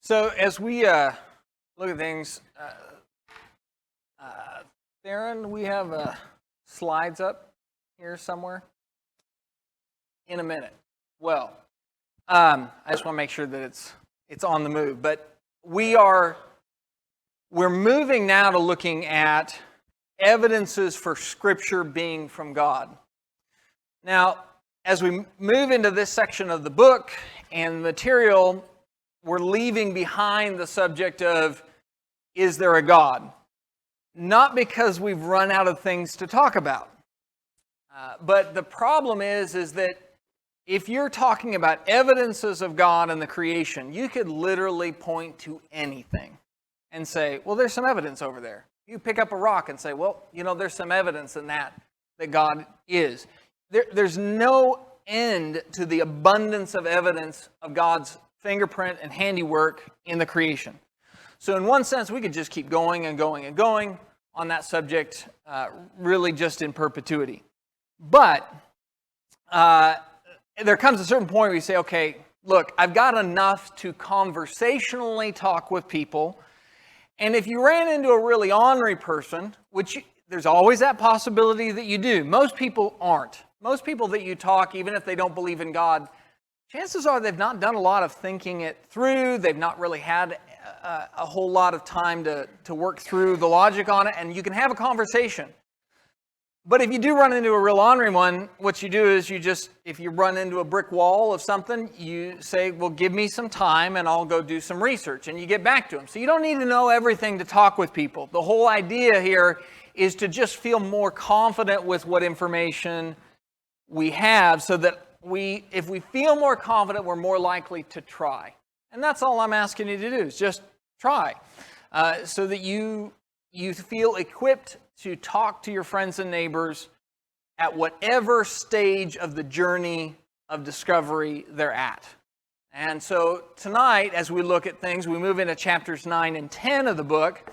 So as we look at things, Theron, we have slides up here somewhere in a minute. Well, I just want to make sure that it's on the move. But we're moving now to looking at evidences for Scripture being from God. Now, as we move into this section of the book and material, we're leaving behind the subject of, is there a God? Not because we've run out of things to talk about. But the problem is that if you're talking about evidences of God in the creation, you could literally point to anything and say, well, there's some evidence over there. You pick up a rock and say, well, there's some evidence in that God is. There's no end to the abundance of evidence of God's fingerprint and handiwork in the creation. So in one sense, we could just keep going and going and going on that subject, really just in perpetuity. But there comes a certain point where you say, okay, look, I've got enough to conversationally talk with people. And if you ran into a really ornery person, which there's always that possibility that you do. Most people aren't. Most people that you talk, even if they don't believe in God, chances are they've not done a lot of thinking it through. They've not really had a whole lot of time to work through the logic on it, and you can have a conversation. But if you do run into a real ornery one, what you do is if you run into a brick wall of something, you say, well, give me some time and I'll go do some research, and you get back to them. So you don't need to know everything to talk with people. The whole idea here is to just feel more confident with what information we have, so that if we feel more confident, we're more likely to try. And that's all I'm asking you to do, is just try. So that you feel equipped to talk to your friends and neighbors at whatever stage of the journey of discovery they're at. And so tonight, as we look at things, we move into chapters 9 and 10 of the book,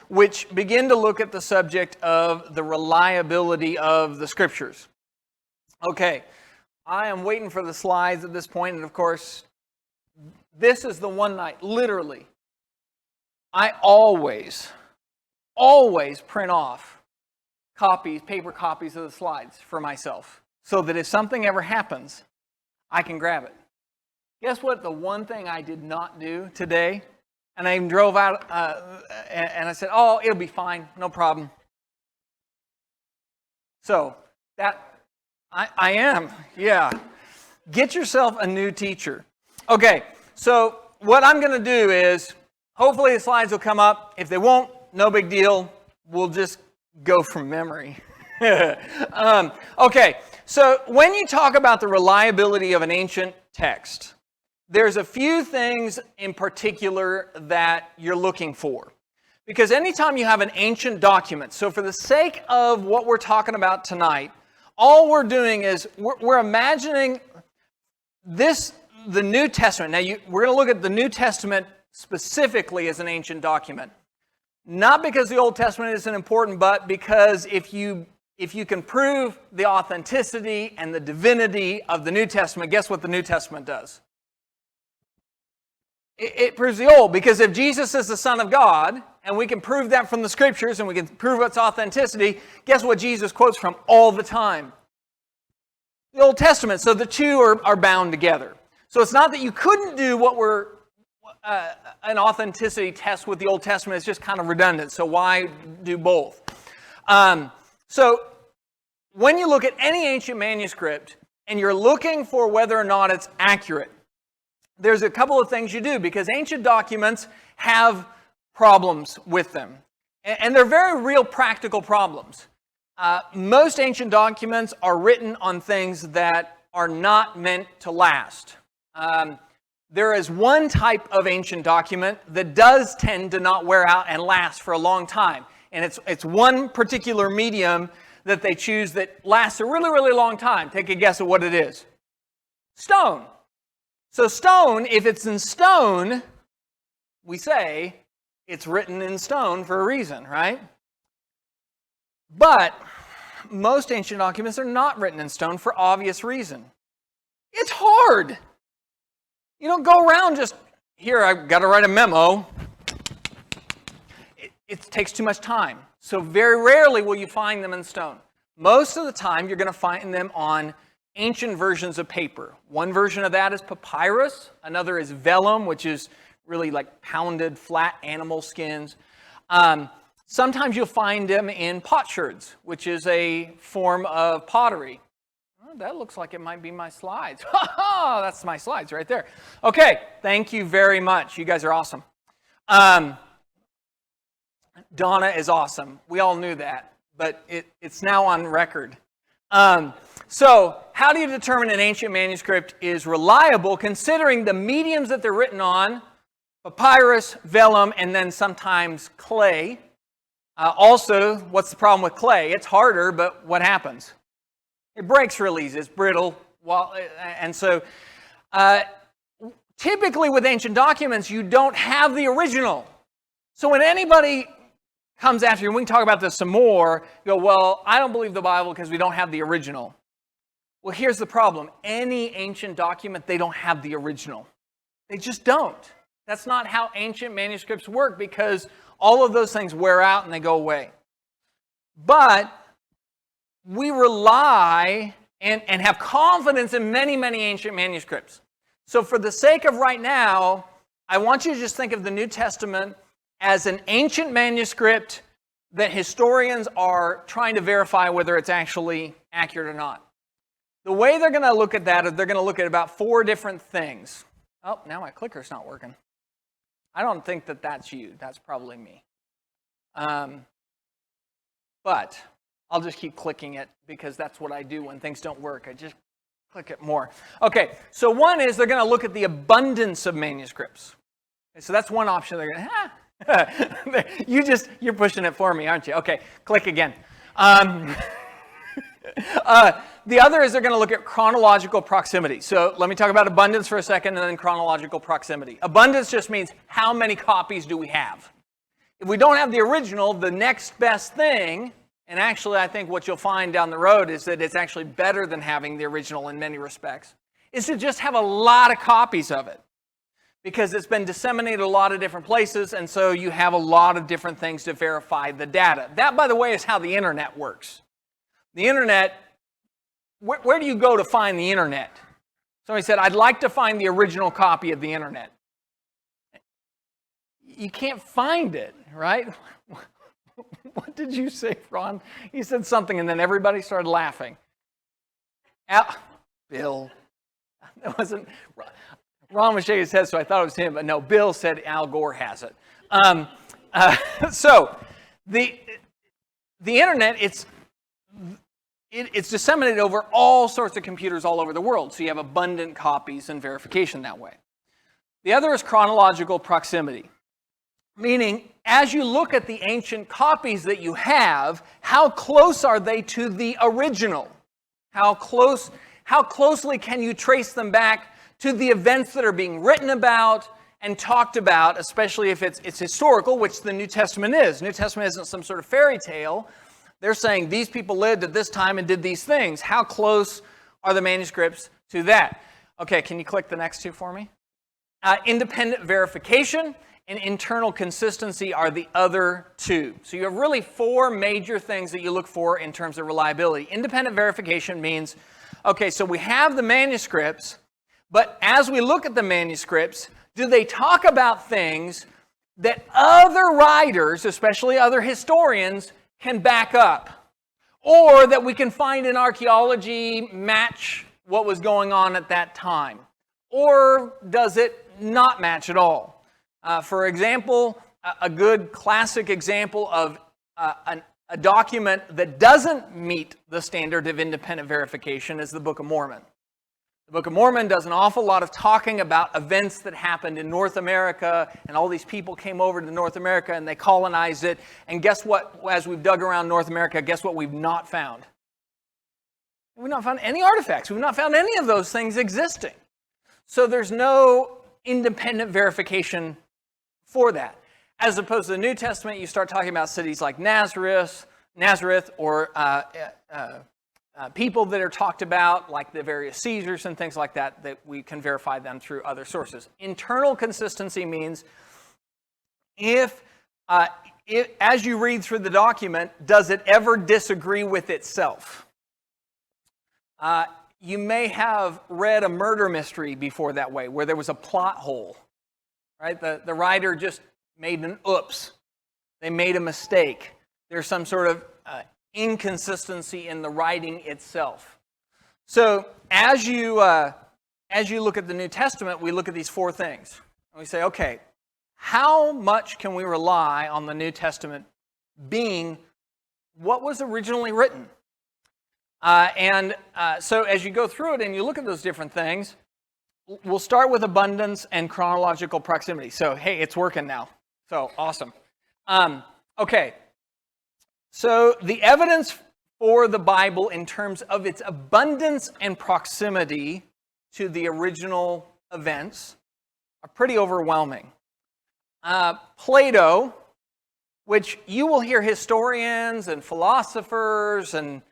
which begin to look at the subject of the reliability of the Scriptures. Okay, I am waiting for the slides at this point, and of course, this is the one night, literally, I always print off paper copies of the slides for myself, so that if something ever happens, I can grab it. Guess what? The one thing I did not do today, and I even drove out, and I said, oh, it'll be fine, no problem. So, I am, yeah. Get yourself a new teacher. Okay, so what I'm going to do is, hopefully the slides will come up. If they won't, no big deal. We'll just go from memory. Okay, so when you talk about the reliability of an ancient text, there's a few things in particular that you're looking for. Because anytime you have an ancient document, so for the sake of what we're talking about tonight, all we're doing is we're imagining the New Testament. Now, we're going to look at the New Testament specifically as an ancient document. Not because the Old Testament isn't important, but because if you can prove the authenticity and the divinity of the New Testament, guess what the New Testament does? It proves the Old. Because if Jesus is the Son of God, and we can prove that from the Scriptures, and we can prove its authenticity, guess what Jesus quotes from all the time? The Old Testament. So the two are bound together. So it's not that you couldn't do what we're an authenticity test with the Old Testament. It's just kind of redundant. So why do both? So when you look at any ancient manuscript and you're looking for whether or not it's accurate, there's a couple of things you do, because ancient documents have problems with them. And they're very real practical problems. Most ancient documents are written on things that are not meant to last. There is one type of ancient document that does tend to not wear out and last for a long time. And it's one particular medium that they choose that lasts a really, really long time. Take a guess at what it is. Stone. So stone, if it's in stone, we say it's written in stone for a reason, right? But most ancient documents are not written in stone for obvious reason. It's hard. You don't go around just here I've got to write a memo. It takes too much time. So very rarely will you find them in stone. Most of the time, you're going to find them on ancient versions of paper. One version of that is papyrus. Another is vellum, which is really like pounded, flat animal skins. Sometimes you'll find them in potsherds, which is a form of pottery. Oh, that looks like it might be my slides. That's my slides right there. Okay, thank you very much. You guys are awesome. Donna is awesome. We all knew that, but it's now on record. So how do you determine an ancient manuscript is reliable considering the mediums that they're written on, papyrus, vellum, and then sometimes clay. Also, what's the problem with clay? It's harder, but what happens? It breaks real easy. It's brittle. And so typically with ancient documents, you don't have the original. So when anybody comes after you, and we can talk about this some more, you go, well, I don't believe the Bible because we don't have the original. Well, here's the problem. Any ancient document, they don't have the original. They just don't. That's not how ancient manuscripts work because all of those things wear out and they go away. But we rely and have confidence in many, many ancient manuscripts. So for the sake of right now, I want you to just think of the New Testament as an ancient manuscript that historians are trying to verify whether it's actually accurate or not. The way they're going to look at that is they're going to look at about 4 different things. Oh, now my clicker's not working. I don't think that that's you. That's probably me. But I'll just keep clicking it because that's what I do when things don't work. I just click it more. Okay, so one is they're going to look at the abundance of manuscripts. Okay, so that's one option. They're going to, you're pushing it for me, aren't you? Okay, click again. The other is they're going to look at chronological proximity. So let me talk about abundance for a second and then chronological proximity. Abundance just means how many copies do we have? If we don't have the original, the next best thing, and actually I think what you'll find down the road is that it's actually better than having the original in many respects, is to just have a lot of copies of it. Because it's been disseminated a lot of different places, and so you have a lot of different things to verify the data. That, by the way, is how the internet works. The internet, where do you go to find the internet? Somebody said, I'd like to find the original copy of the internet. You can't find it, right? What did you say, Ron? He said something, and then everybody started laughing. Bill. That wasn't... Ron was shaking his head, so I thought it was him. But no, Bill said Al Gore has it. So the internet, it's disseminated over all sorts of computers all over the world. So you have abundant copies and verification that way. The other is chronological proximity. Meaning, as you look at the ancient copies that you have, how close are they to the original? How closely can you trace them back to the events that are being written about and talked about, especially if it's historical, which the New Testament is. New Testament isn't some sort of fairy tale. They're saying these people lived at this time and did these things. How close are the manuscripts to that? Okay, can you click the next two for me? Independent verification and internal consistency are the other two. So you have really 4 major things that you look for in terms of reliability. Independent verification means, okay, so we have the manuscripts, but as we look at the manuscripts, do they talk about things that other writers, especially other historians, can back up? Or that we can find in archaeology match what was going on at that time? Or does it not match at all? For example, a good classic example of a document that doesn't meet the standard of independent verification is the Book of Mormon. The Book of Mormon does an awful lot of talking about events that happened in North America, and all these people came over to North America and they colonized it. And guess what? As we've dug around North America, guess what we've not found? We've not found any artifacts. We've not found any of those things existing. So there's no independent verification for that. As opposed to the New Testament, you start talking about cities like Nazareth or people that are talked about, like the various Caesars and things like that, that we can verify them through other sources. Internal consistency means if as you read through the document, does it ever disagree with itself? You may have read a murder mystery before that way, where there was a plot hole, right? The writer just made an oops. They made a mistake. There's some sort of inconsistency in the writing itself. So as you look at the New Testament, we look at these four things. And we say, okay, how much can we rely on the New Testament being what was originally written? So as you go through it and you look at those different things, we'll start with abundance and chronological proximity. So, hey, it's working now. So, awesome. Okay. So, the evidence for the Bible in terms of its abundance and proximity to the original events are pretty overwhelming. Plato, which you will hear historians and philosophers and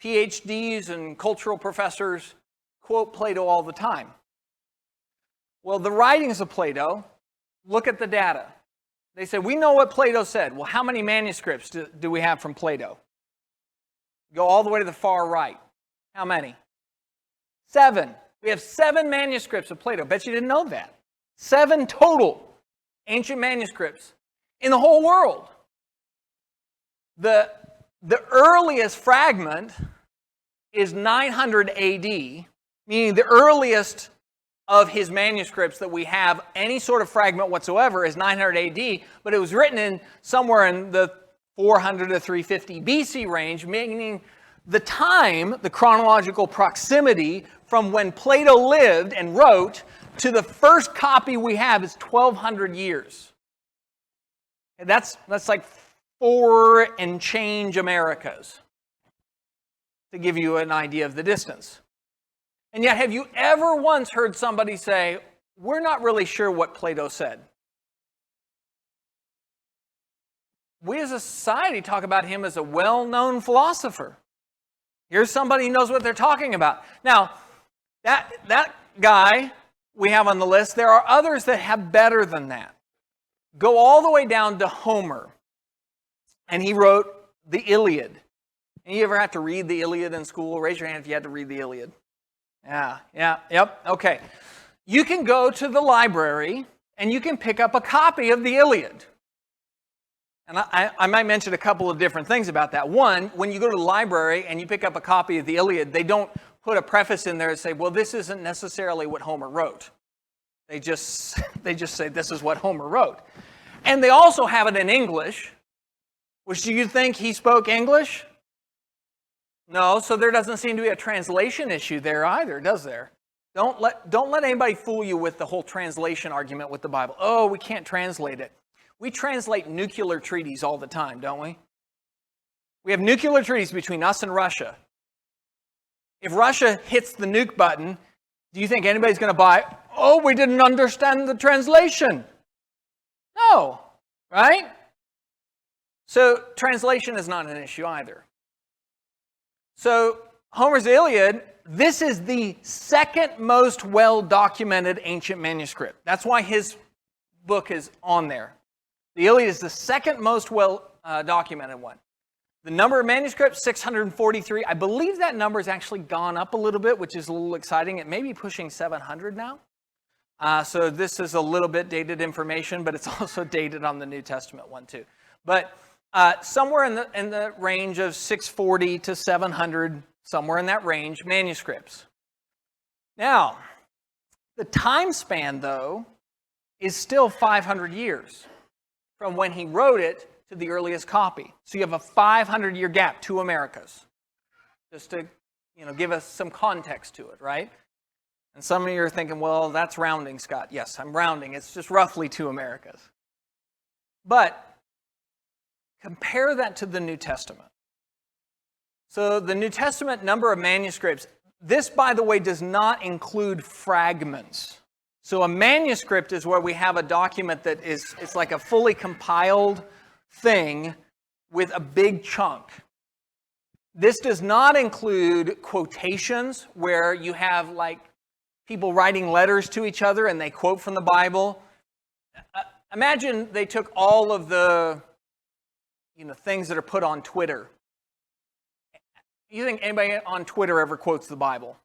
PhDs and cultural professors quote Plato all the time. Well, the writings of Plato, look at the data. They say, we know what Plato said. Well, how many manuscripts do we have from Plato? Go all the way to the far right. How many? 7. We have 7 manuscripts of Plato. Bet you didn't know that. 7 total ancient manuscripts in the whole world. The earliest fragment is 900 AD, meaning the earliest of his manuscripts that we have any sort of fragment whatsoever is 900 AD, but it was written in somewhere in the 400 to 350 BC range, meaning the time, the chronological proximity from when Plato lived and wrote to the first copy we have is 1,200 years. And that's like 4 and change Americas, to give you an idea of the distance. And yet, have you ever once heard somebody say, we're not really sure what Plato said? We as a society talk about him as a well-known philosopher. Here's somebody who knows what they're talking about. Now, that guy we have on the list, there are others that have better than that. Go all the way down to Homer. And he wrote the Iliad. And you ever have to read the Iliad in school? Raise your hand if you had to read the Iliad. Yep, okay. You can go to the library and you can pick up a copy of the Iliad. And I might mention a couple of different things about that. One, when you go to the library and you pick up a copy of the Iliad, they don't put a preface in there and say, well, this isn't necessarily what Homer wrote. They just say this is what Homer wrote. And they also have it in English, which do you think he spoke English? No, so there doesn't seem to be a translation issue there either, does there? Don't let anybody fool you with the whole translation argument with the Bible. Oh, we can't translate it. We translate nuclear treaties all the time, don't we? We have nuclear treaties between us and Russia. If Russia hits the nuke button, do you think anybody's going to buy, oh, we didn't understand the translation? No, right? So translation is not an issue either. So Homer's Iliad, this is the second most well-documented ancient manuscript. That's why his book is on there. The Iliad is the second most well-documented one. The number of manuscripts, 643. I believe that number has actually gone up a little bit, which is a little exciting. It may be pushing 700 now. So this is a little bit dated information, but it's also dated on the New Testament one too. But somewhere in the range of 640 to 700, somewhere in that range, manuscripts. Now, the time span, though, is still 500 years from when he wrote it to the earliest copy. So you have a 500-year gap, 2 Americas, just to give us some context to it, right? And some of you are thinking, well, that's rounding, Scott. Yes, I'm rounding. It's just roughly 2 Americas. But compare that to the New Testament. So the New Testament number of manuscripts, this, by the way, does not include fragments. So a manuscript is where we have a document that it's like a fully compiled thing with a big chunk. This does not include quotations where you have like people writing letters to each other and they quote from the Bible. Imagine they took all of the things that are put on Twitter. You think anybody on Twitter ever quotes the Bible?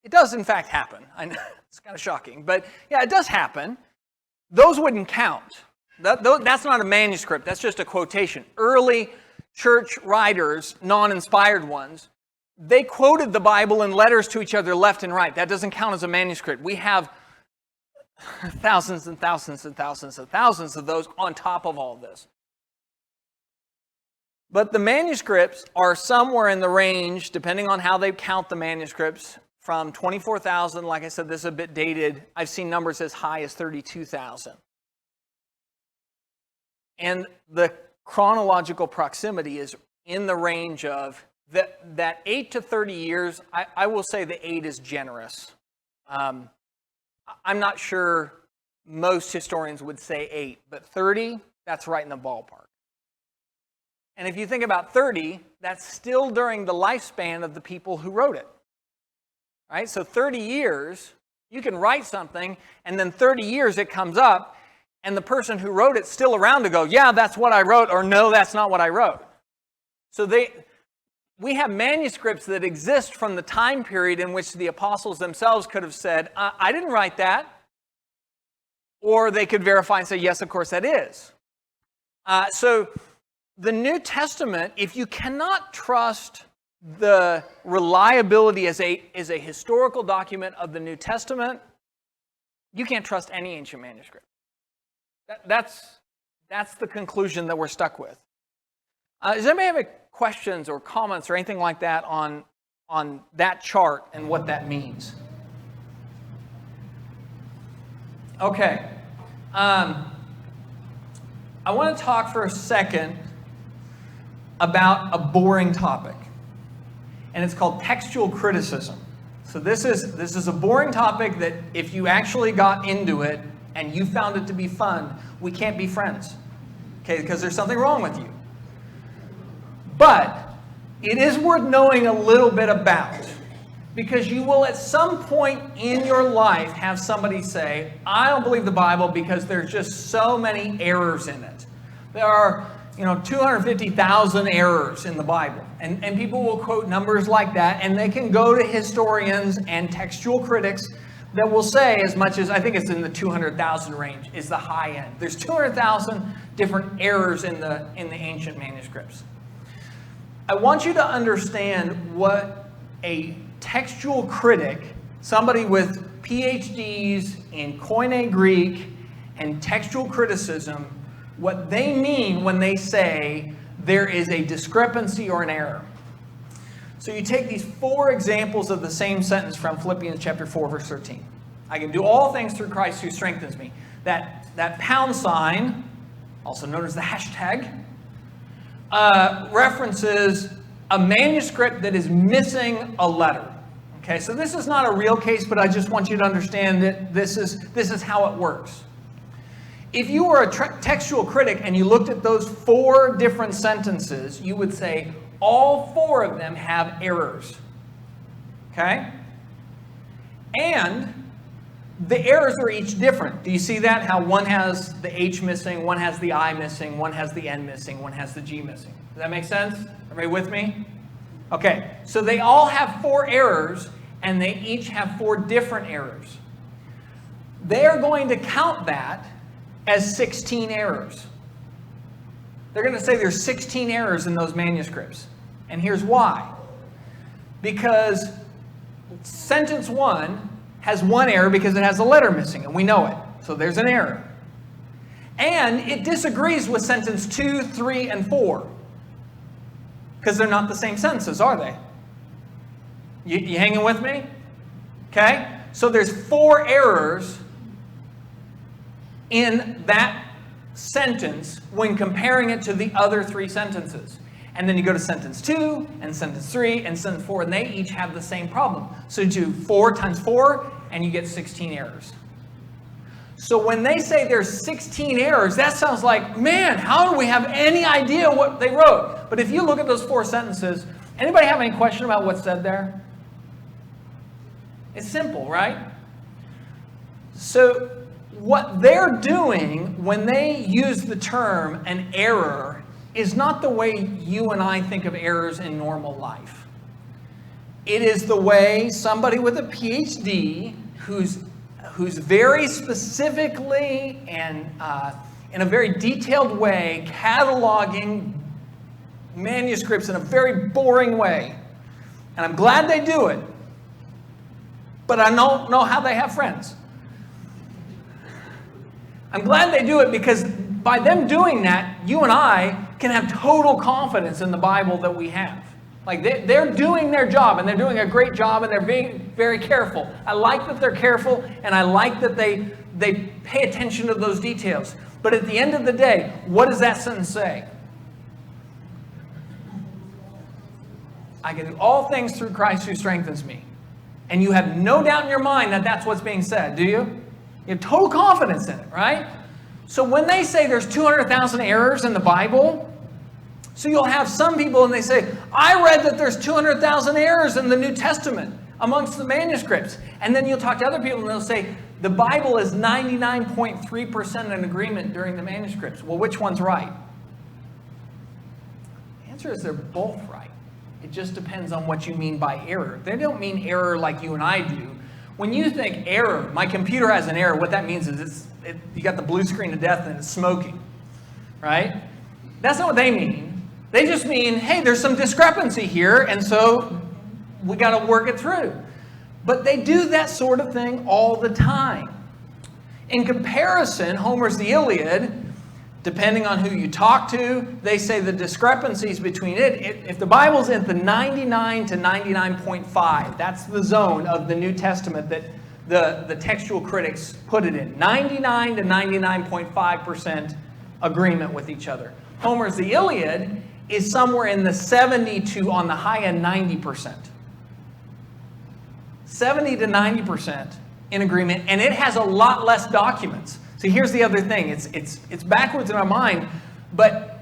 It does in fact happen. I know it's kind of shocking, but yeah, it does happen. Those wouldn't count. That's not a manuscript, that's just a quotation. Early church writers, non-inspired ones, they quoted the Bible in letters to each other left and right. That doesn't count as a manuscript. We have thousands and thousands and thousands and thousands of those on top of all this. But the manuscripts are somewhere in the range, depending on how they count the manuscripts, from 24,000, like I said, this is a bit dated. I've seen numbers as high as 32,000. And the chronological proximity is in the range of that 8 to 30 years. I will say the 8 is generous. I'm not sure most historians would say 8, but 30, that's right in the ballpark. And if you think about 30, that's still during the lifespan of the people who wrote it. Right? So 30 years, you can write something, and then 30 years it comes up, and the person who wrote it's still around to go, yeah, that's what I wrote, or no, that's not what I wrote. So we have manuscripts that exist from the time period in which the apostles themselves could have said, I didn't write that. Or they could verify and say, yes, of course that is. So the New Testament, if you cannot trust the reliability as a historical document of the New Testament, you can't trust any ancient manuscript. That's the conclusion that we're stuck with. Does anybody have any questions or comments or anything like that on that chart and what that means? Okay. I want to talk for a second about a boring topic. And it's called textual criticism. So this is a boring topic that if you actually got into it and you found it to be fun, we can't be friends. Okay, because there's something wrong with you. But it is worth knowing a little bit about, because you will at some point in your life have somebody say, I don't believe the Bible because there's just so many errors in it. There are 250,000 errors in the Bible. And people will quote numbers like that, and they can go to historians and textual critics that will say as much as, I think it's in the 200,000 range, is the high end. There's 200,000 different errors in the ancient manuscripts. I want you to understand what a textual critic, somebody with PhDs in Koine Greek and textual criticism, what they mean when they say there is a discrepancy or an error. So you take these 4 examples of the same sentence from Philippians chapter 4, verse 13. I can do all things through Christ who strengthens me. That pound sign, also known as the hashtag, references a manuscript that is missing a letter. Okay, so this is not a real case, but I just want you to understand that this is how it works. If you were a textual critic and you looked at those 4 different sentences, you would say all 4 of them have errors. Okay? And the errors are each different. Do you see that? How one has the H missing, one has the I missing, one has the N missing, one has the G missing. Does that make sense? Everybody with me? Okay, so they all have 4 errors, and they each have 4 different errors. They are going to count that as 16 errors. They're going to say there's 16 errors in those manuscripts. And here's why. Because sentence 1 has 1 error because it has a letter missing, and we know it. So there's an error. And it disagrees with sentence 2, 3, and 4. Because they're not the same sentences, are they? You hanging with me? Okay? So there's 4 errors in that sentence when comparing it to the other 3 sentences. And then you go to sentence 2, and sentence 3, and sentence 4, and they each have the same problem. So you do 4 times 4, and you get 16 errors. So when they say there's 16 errors, that sounds like, man, how do we have any idea what they wrote? But if you look at those 4 sentences, anybody have any question about what's said there? It's simple, right? So what they're doing when they use the term an error is not the way you and I think of errors in normal life. It is the way somebody with a PhD who's very specifically and in a very detailed way cataloging manuscripts in a very boring way. And I'm glad they do it, but I don't know how they have friends. I'm glad they do it because by them doing that, you and I can have total confidence in the Bible that we have. Like they're doing their job, and they're doing a great job, and they're being very careful. I like that they're careful, and I like that they pay attention to those details. But at the end of the day, what does that sentence say? I can do all things through Christ who strengthens me. And you have no doubt in your mind that that's what's being said, do you? You have total confidence in it, right? So when they say there's 200,000 errors in the Bible, so you'll have some people and they say, I read that there's 200,000 errors in the New Testament amongst the manuscripts. And then you'll talk to other people and they'll say, the Bible is 99.3% in agreement during the manuscripts. Well, which one's right? The answer is they're both right. It just depends on what you mean by error. They don't mean error like you and I do. When you think error, my computer has an error, what that means is you got the blue screen of death and it's smoking, right? That's not what they mean. They just mean, hey, there's some discrepancy here, and so we got to work it through. But they do that sort of thing all the time. In comparison, Homer's The Iliad, depending on who you talk to, they say the discrepancies between it, if the Bible's at the 99 to 99.5, that's the zone of the New Testament that the textual critics put it in. 99 to 99.5% agreement with each other. Homer's The Iliad is somewhere in the 70 to, on the high end, 90%. 70 to 90% in agreement, and it has a lot less documents. So here's the other thing. It's backwards in our mind, but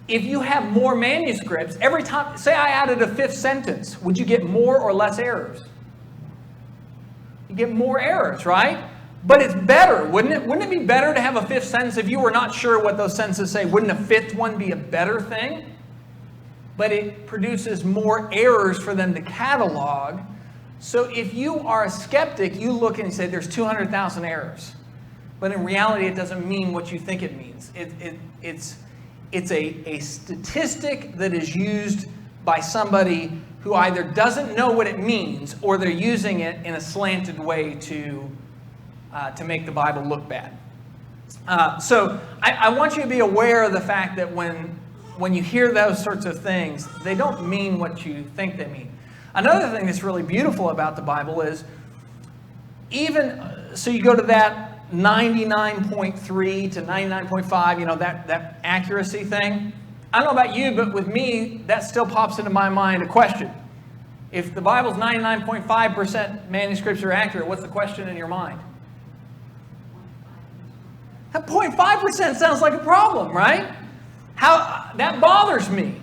if you have more manuscripts, every time, say I added a 5th sentence, would you get more or less errors? You get more errors, right? But it's better, wouldn't it? Wouldn't it be better to have a 5th sentence if you were not sure what those sentences say? Wouldn't a 5th one be a better thing? But it produces more errors for them to catalog. So if you are a skeptic, you look and say there's 200,000 errors. But in reality, it doesn't mean what you think it means. It's a statistic that is used by somebody who either doesn't know what it means or they're using it in a slanted way to make the Bible look bad. So I want you to be aware of the fact that when you hear those sorts of things, they don't mean what you think they mean. Another thing that's really beautiful about the Bible is so you go to that 99.3 to 99.5, that accuracy thing. I don't know about you, but with me, that still pops into my mind a question. If the Bible's 99.5% manuscripts are accurate, what's the question in your mind? That 0.5% sounds like a problem, right? That bothers me.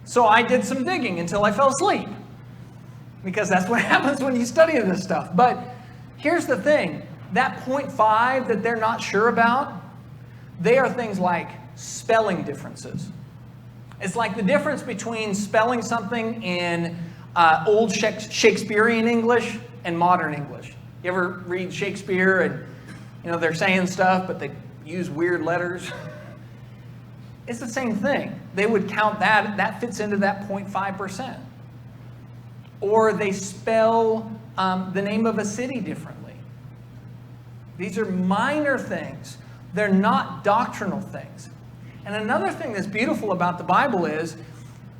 So I did some digging until I fell asleep. Because that's what happens when you study this stuff. But here's the thing. That 0.5 that they're not sure about, they are things like spelling differences. It's like the difference between spelling something in old Shakespearean English and modern English. You ever read Shakespeare and they're saying stuff, but they use weird letters? It's the same thing. They would count that fits into that 0.5%. Or they spell the name of a city differently. These are minor things. They're not doctrinal things. And another thing that's beautiful about the Bible is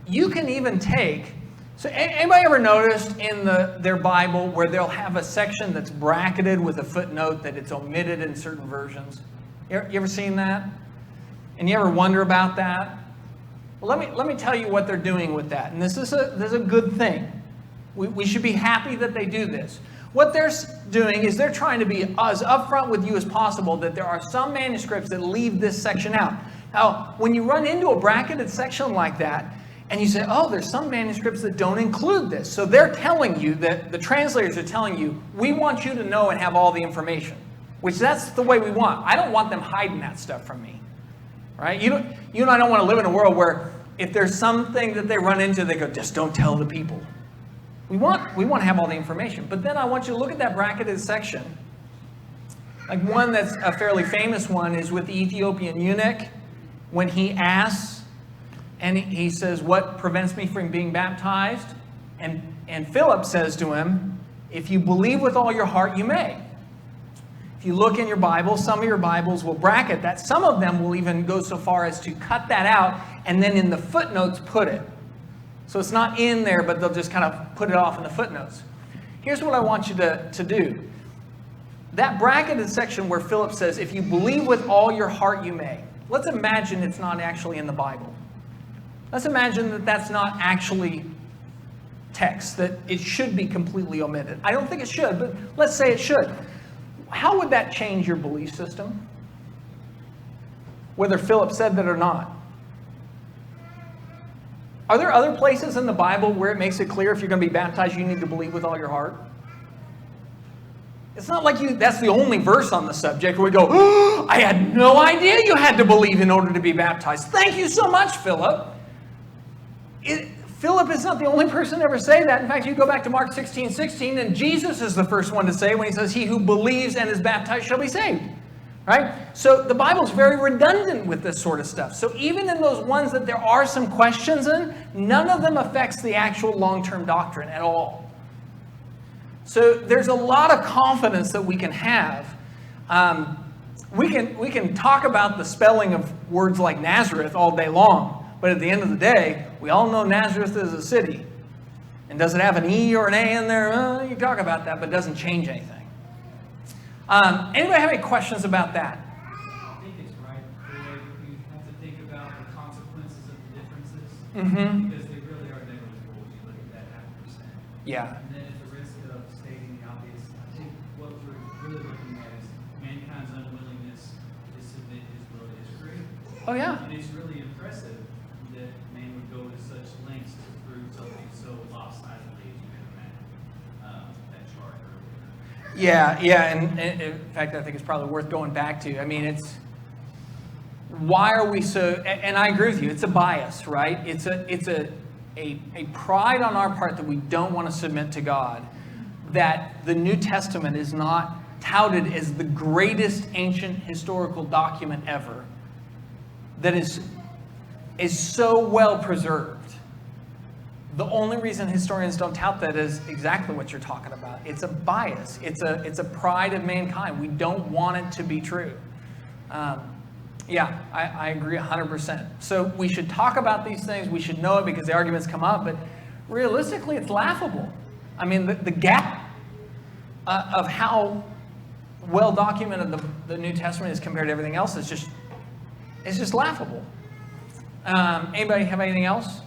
you can even take... So anybody ever noticed in their Bible where they'll have a section that's bracketed with a footnote that it's omitted in certain versions? You ever seen that? And you ever wonder about that? Well, let me tell you what they're doing with that. And this is a good thing. We should be happy that they do this. What they're doing is they're trying to be as upfront with you as possible that there are some manuscripts that leave this section out. Now, when you run into a bracketed section like that, and you say, oh, there's some manuscripts that don't include this. So they're telling you, that the translators are telling you, we want you to know and have all the information, which that's the way we want. I don't want them hiding that stuff from me, right? You and I don't want to live in a world where if there's something that they run into, they go, just don't tell the people. We want to have all the information. But then I want you to look at that bracketed section. Like one that's a fairly famous one is with the Ethiopian eunuch, when he asks, and he says, what prevents me from being baptized? And Philip says to him, if you believe with all your heart, you may. If you look in your Bible, some of your Bibles will bracket that. Some of them will even go so far as to cut that out and then in the footnotes put it. So it's not in there, but they'll just kind of put it off in the footnotes. Here's what I want you to do. That bracketed section where Philip says, if you believe with all your heart, you may. Let's imagine it's not actually in the Bible. Let's imagine that that's not actually text, that it should be completely omitted. I don't think it should, but let's say it should. How would that change your belief system? Whether Philip said that or not. Are there other places in the Bible where it makes it clear if you're going to be baptized, you need to believe with all your heart? It's not like that's the only verse on the subject where we go, oh, I had no idea you had to believe in order to be baptized. Thank you so much, Philip. Philip is not the only person to ever say that. In fact, you go back to Mark 16:16, and Jesus is the first one to say when he says, he who believes and is baptized shall be saved. Right? So the Bible's very redundant with this sort of stuff. So even in those ones that there are some questions in, none of them affects the actual long-term doctrine at all. So there's a lot of confidence that we can have. We can talk about the spelling of words like Nazareth all day long, but at the end of the day, we all know Nazareth is a city. And does it have an E or an A in there? You talk about that, but it doesn't change anything. Anybody have any questions about that? I think it's right. You have to think about the consequences of the differences, because they really are negligible when you look at that 0.5%. Yeah. And then at the risk of stating the obvious, I think what we're really looking at is mankind's unwillingness to submit his will to his creator. Oh, yeah. And it's really impressive that man would go to such lengths to prove something so lopsidedly as you can imagine. That chart earlier. Yeah, and in fact, I think it's probably worth going back to. I mean, why are we so, and I agree with you, it's a bias, right? It's a pride on our part that we don't want to submit to God, that the New Testament is not touted as the greatest ancient historical document ever, that is so well preserved. The only reason historians don't tout that is exactly what you're talking about. It's a bias. It's a pride of mankind. We don't want it to be true. Yeah, I agree 100%. So we should talk about these things. We should know it because the arguments come up. But realistically, it's laughable. I mean, the gap of how well documented the New Testament is compared to everything else is just laughable. Anybody have anything else?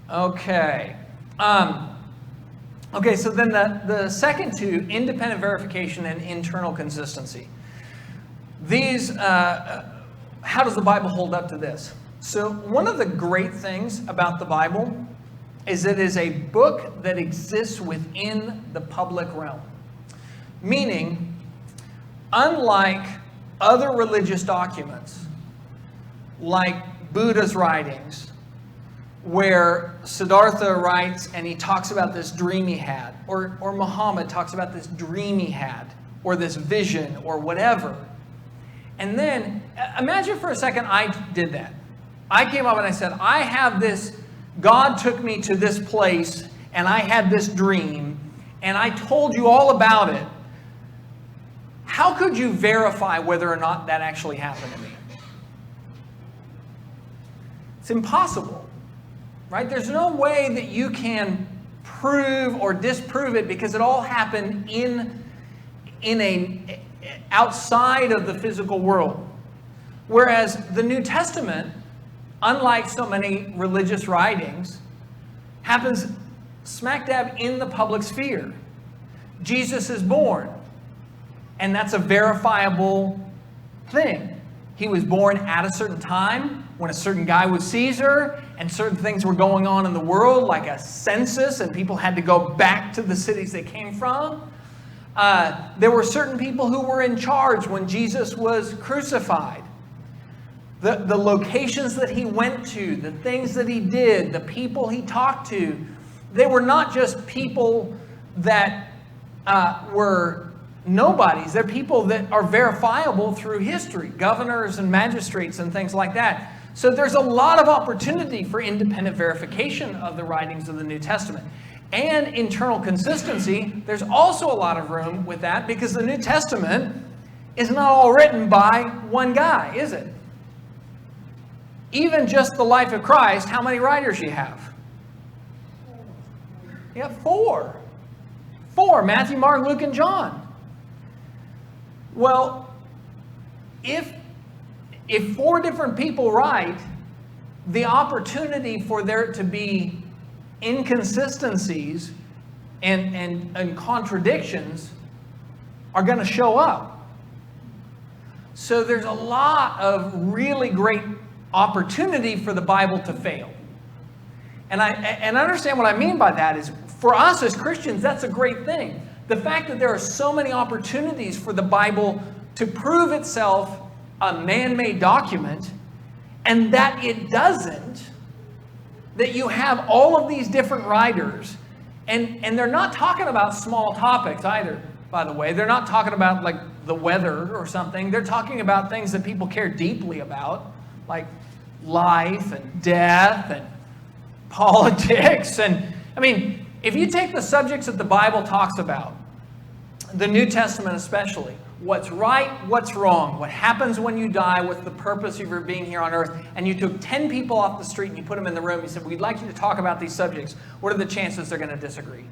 Okay. Okay, so then the second two, independent verification and internal consistency. These, how does the Bible hold up to this? So one of the great things about the Bible is it is a book that exists within the public realm. Meaning, unlike other religious documents, like Buddha's writings, where Siddhartha writes and he talks about this dream he had, or Muhammad talks about this dream he had, or this vision, or whatever. And then, imagine for a second I did that. I came up and I said, I have this, God took me to this place, and I had this dream, and I told you all about it. How could you verify whether or not that actually happened to me? It's impossible. Right? There's no way that you can prove or disprove it because it all happened in a outside of the physical world. Whereas the New Testament, unlike so many religious writings, happens smack dab in the public sphere. Jesus is born, and that's a verifiable thing. He was born at a certain time when a certain guy was Caesar, and certain things were going on in the world, like a census, and people had to go back to the cities they came from. There were certain people who were in charge when Jesus was crucified. The locations that he went to, the things that he did, the people he talked to, they were not just people that were nobodies. They're people that are verifiable through history, governors and magistrates and things like that. So there's a lot of opportunity for independent verification of the writings of the New Testament. And internal consistency, there's also a lot of room with that, because the New Testament is not all written by one guy, is it? Even just the life of Christ, how many writers you have? You have four. Matthew, Mark, Luke, and John. Well, if four different people write, the opportunity for there to be inconsistencies and contradictions are going to show up. So there's a lot of really great opportunity for the Bible to fail. And I understand what I mean by that is, for us as Christians, that's a great thing. The fact that there are so many opportunities for the Bible to prove itself a man-made document, and that it doesn't, that you have all of these different writers, and they're not talking about small topics either, by the way. They're not talking about like the weather or something. They're talking about things that people care deeply about, like life and death and politics. And I mean, if you take the subjects that the Bible talks about, the New Testament especially, what's right, what's wrong, what happens when you die, what's the purpose of your being here on earth, and you took 10 people off the street and you put them in the room, you said, we'd like you to talk about these subjects, what are the chances they're going to disagree?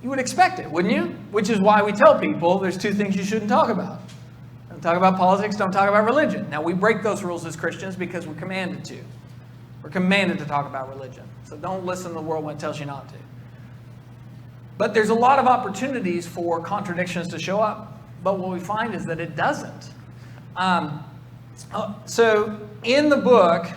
You would expect it, wouldn't you? Which is why we tell people there's two things you shouldn't talk about. Don't talk about politics, don't talk about religion. Now, we break those rules as Christians because we're commanded to. We're commanded to talk about religion. So don't listen to the world when it tells you not to. But there's a lot of opportunities for contradictions to show up. But what we find is that it doesn't. So in the book,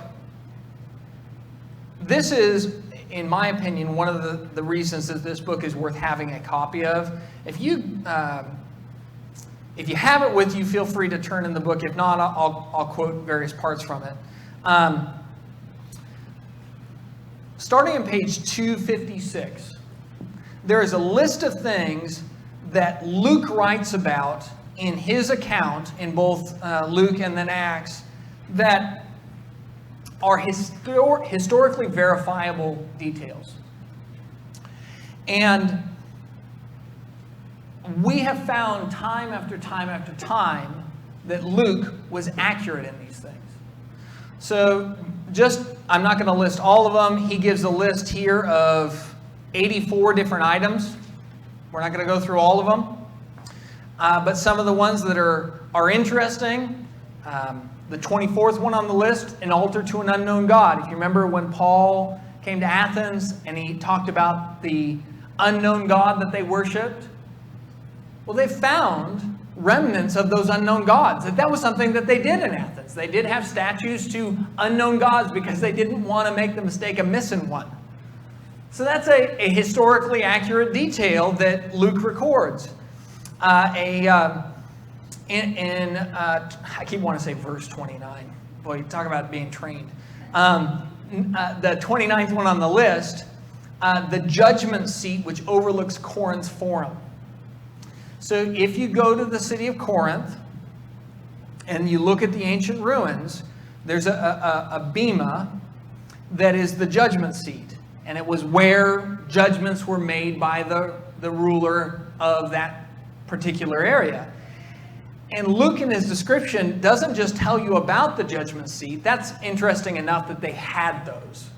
this is, in my opinion, one of the reasons that this book is worth having a copy of. If you have it with you, feel free to turn in the book. If not, I'll quote various parts from it. Starting on page 256, there is a list of things that Luke writes about in his account, in both Luke and then Acts, that are historically verifiable details. And we have found time after time after time that Luke was accurate in these things. So I'm not going to list all of them. He gives a list here of 84 different items. We're not going to go through all of them. But some of the ones that are interesting, the 24th one on the list, an altar to an unknown God. If you remember when Paul came to Athens and he talked about the unknown God that they worshipped, well, they found remnants of those unknown gods. That was something that they did in Athens. They did have statues to unknown gods because they didn't want to make the mistake of missing one. So that's a historically accurate detail that Luke records. I keep wanting to say verse 29. Boy, you talk about being trained. The 29th one on the list, the judgment seat which overlooks Corinth's forum. So if you go to the city of Corinth and you look at the ancient ruins, there's a bema that is the judgment seat. And it was where judgments were made by the ruler of that particular area. And Luke in his description doesn't just tell you about the judgment seat. That's interesting enough that they had those.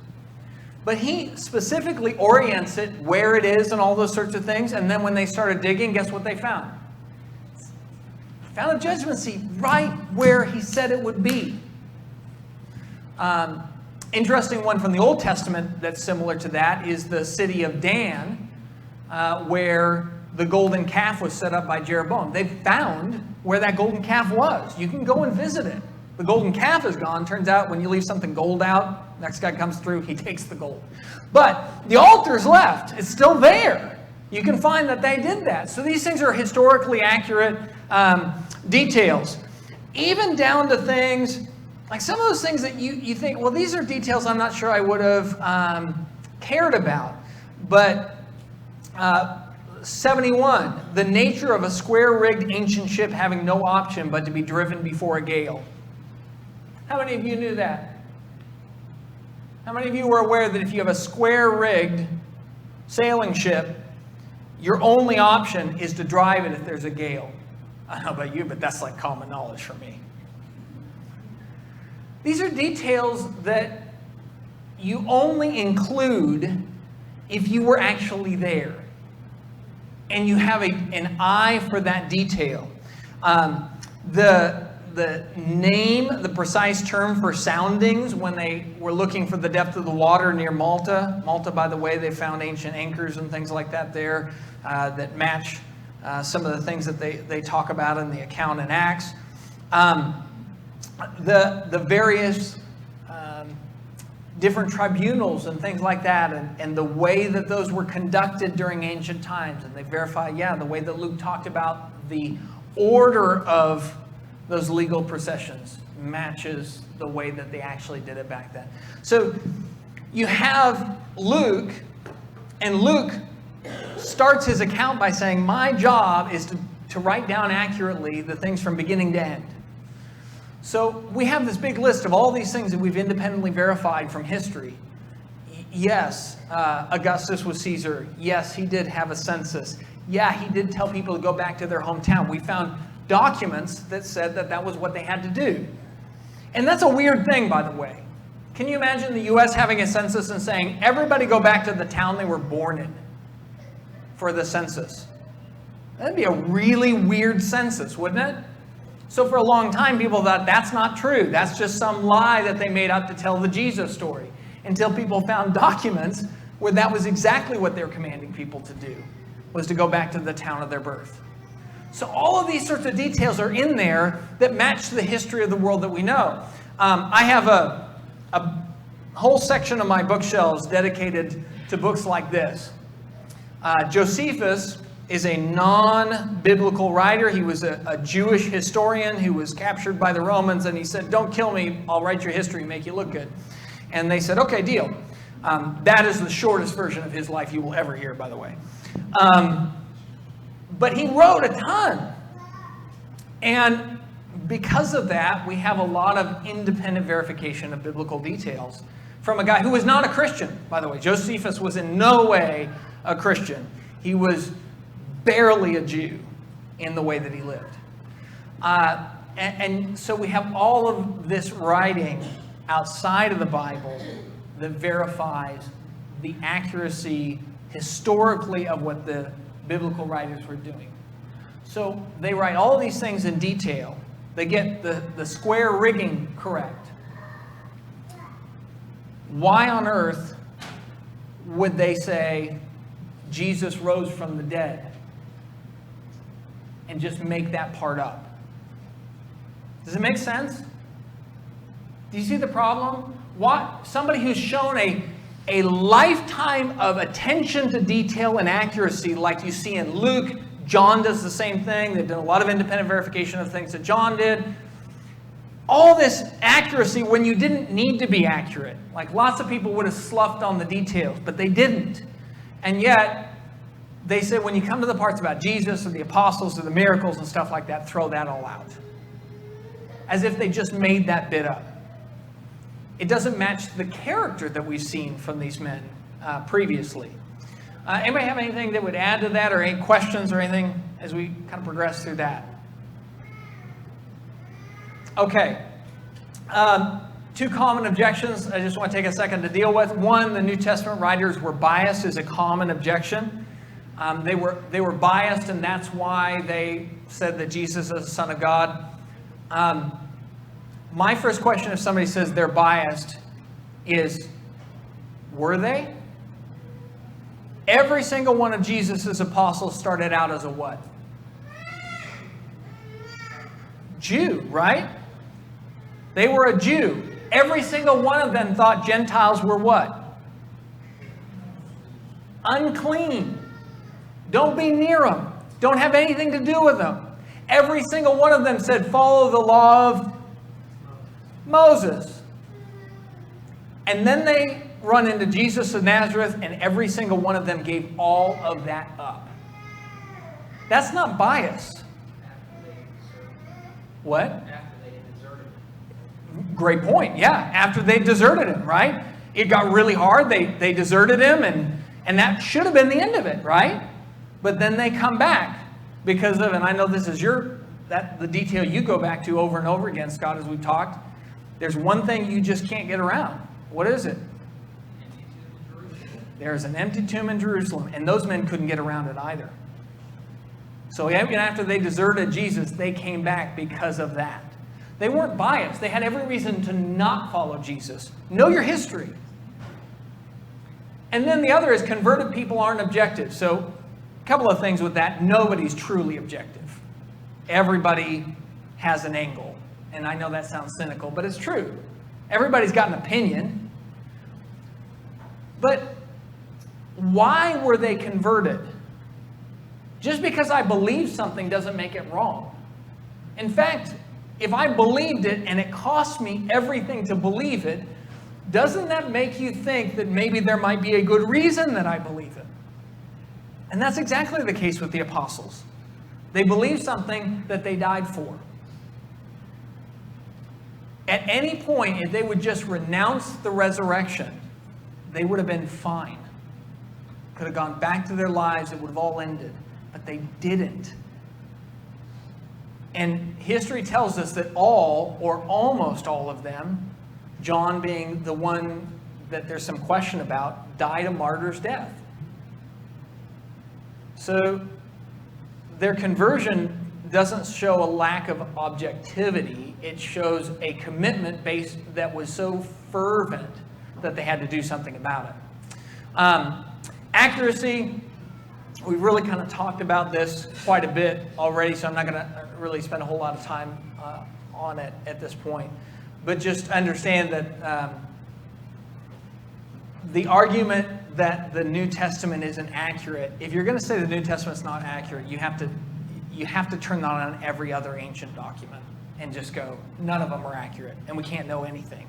But he specifically orients it where it is and all those sorts of things. And then when they started digging, guess what they found? Found a judgment seat right where he said it would be. Interesting one from the Old Testament that's similar to that is the city of Dan, where the golden calf was set up by Jeroboam. They found where that golden calf was. You can go and visit it. The golden calf is gone. Turns out when you leave something gold out, next guy comes through, he takes the gold. But the altar's left. It's still there. You can find that they did that. So these things are historically accurate details. Even down to things, like some of those things that you think, well, these are details I'm not sure I would have cared about. But 71, the nature of a square-rigged ancient ship having no option but to be driven before a gale. How many of you knew that? How many of you were aware that if you have a square-rigged sailing ship, your only option is to drive it if there's a gale? I don't know about you, but that's like common knowledge for me. These are details that you only include if you were actually there and you have an eye for that detail. The name, the precise term for soundings when they were looking for the depth of the water near Malta. Malta, by the way, they found ancient anchors and things like that there that match some of the things that they talk about in the account in Acts. The various different tribunals and things like that, and the way that those were conducted during ancient times. And they verify, the way that Luke talked about the order of those legal processions matches the way that they actually did it back then. So you have Luke, and Luke starts his account by saying, my job is to write down accurately the things from beginning to end. So we have this big list of all these things that we've independently verified from history. Yes, Augustus was Caesar. Yes, he did have a census. Yeah, he did tell people to go back to their hometown. We found documents that said that that was what they had to do. And that's a weird thing, by the way. Can you imagine the U.S. having a census and saying, everybody go back to the town they were born in for the census? That'd be a really weird census, wouldn't it? So for a long time, people thought that's not true. That's just some lie that they made up to tell the Jesus story. Until people found documents where that was exactly what they were commanding people to do, was to go back to the town of their birth. So all of these sorts of details are in there that match the history of the world that we know. I have a whole section of my bookshelves dedicated to books like this. Josephus is a non-biblical writer. He was a Jewish historian who was captured by the Romans, and he said, don't kill me, I'll write your history and make you look good. And they said, okay, deal. That is the shortest version of his life you will ever hear, by the way. But he wrote a ton. And because of that, we have a lot of independent verification of biblical details from a guy who was not a Christian, by the way. Josephus was in no way a Christian. He was barely a Jew in the way that he lived. And so we have all of this writing outside of the Bible that verifies the accuracy historically of what the biblical writers were doing. So they write all these things in detail. They get the square rigging correct. Why on earth would they say Jesus rose from the dead and just make that part up? Does it make sense? Do you see the problem? Somebody who's shown a lifetime of attention to detail and accuracy like you see in Luke. John does the same thing. They've done a lot of independent verification of things that John did. All this accuracy when you didn't need to be accurate. Like lots of people would have sloughed on the details, but they didn't. And yet, they said when you come to the parts about Jesus or the apostles or the miracles and stuff like that, throw that all out. As if they just made that bit up. It doesn't match the character that we've seen from these men previously. Anybody have anything that would add to that, or any questions or anything as we kind of progress through that? Okay. Two common objections I just want to take a second to deal with. One, the New Testament writers were biased is a common objection. They were biased, and that's why they said that Jesus is the Son of God. My first question, if somebody says they're biased, is, were they? Every single one of Jesus' apostles started out as a what? Jew, right? They were a Jew. Every single one of them thought Gentiles were what? Unclean. Don't be near them. Don't have anything to do with them. Every single one of them said, follow the law of Moses. And then they run into Jesus of Nazareth, and every single one of them gave all of that up. That's not bias. What? After they deserted him. Great point. Yeah, after they deserted him, right? It got really hard. They deserted him, and that should have been the end of it, right? But then they come back because of, and I know this is the detail you go back to over and over again, Scott, as we've talked. There's one thing you just can't get around. What is it? There's an empty tomb in Jerusalem, and those men couldn't get around it either. So even after they deserted Jesus, they came back because of that. They weren't biased. They had every reason to not follow Jesus. Know your history. And then the other is converted people aren't objective. So a couple of things with that. Nobody's truly objective. Everybody has an angle. And I know that sounds cynical, but it's true. Everybody's got an opinion. But why were they converted? Just because I believe something doesn't make it wrong. In fact, if I believed it and it cost me everything to believe it, doesn't that make you think that maybe there might be a good reason that I believe it? And that's exactly the case with the apostles. They believed something that they died for. At any point, if they would just renounce the resurrection, they would have been fine. Could have gone back to their lives. It would have all ended. But they didn't. And history tells us that all, or almost all of them, John being the one that there's some question about, died a martyr's death. So their conversion doesn't show a lack of objectivity. It shows a commitment based that was so fervent that they had to do something about it. Accuracy, we've really kind of talked about this quite a bit already, so I'm not going to really spend a whole lot of time on it at this point. But just understand that the argument that the New Testament isn't accurate, if you're going to say the New Testament's not accurate, you have to turn that on every other ancient document and just go, none of them are accurate, and we can't know anything.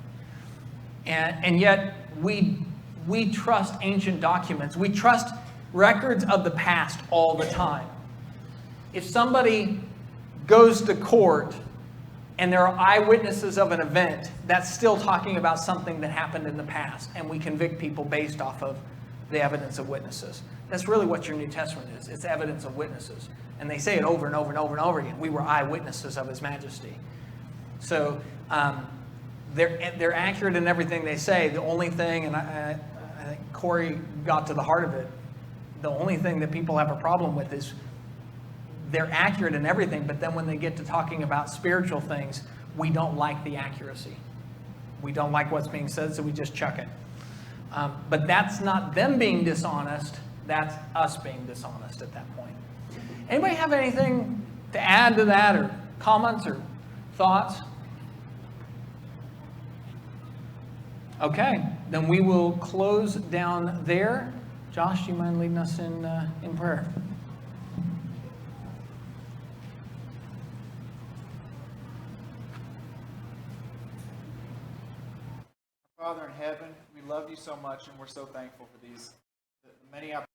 And yet, we trust ancient documents. We trust records of the past all the time. If somebody goes to court and there are eyewitnesses of an event, that's still talking about something that happened in the past, and we convict people based off of the evidence of witnesses. That's really what your New Testament is. It's evidence of witnesses. And they say it over and over and over and over again. We were eyewitnesses of His Majesty. So they're accurate in everything they say. The only thing, and I think Corey got to the heart of it, the only thing that people have a problem with is they're accurate in everything, but then when they get to talking about spiritual things, we don't like the accuracy. We don't like what's being said, so we just chuck it. But that's not them being dishonest, that's us being dishonest at that point. Anybody have anything to add to that, or comments or thoughts? Okay, then we will close down there. Josh, do you mind leading us in prayer? Father in heaven, we love you so much, and we're so thankful for these many opportunities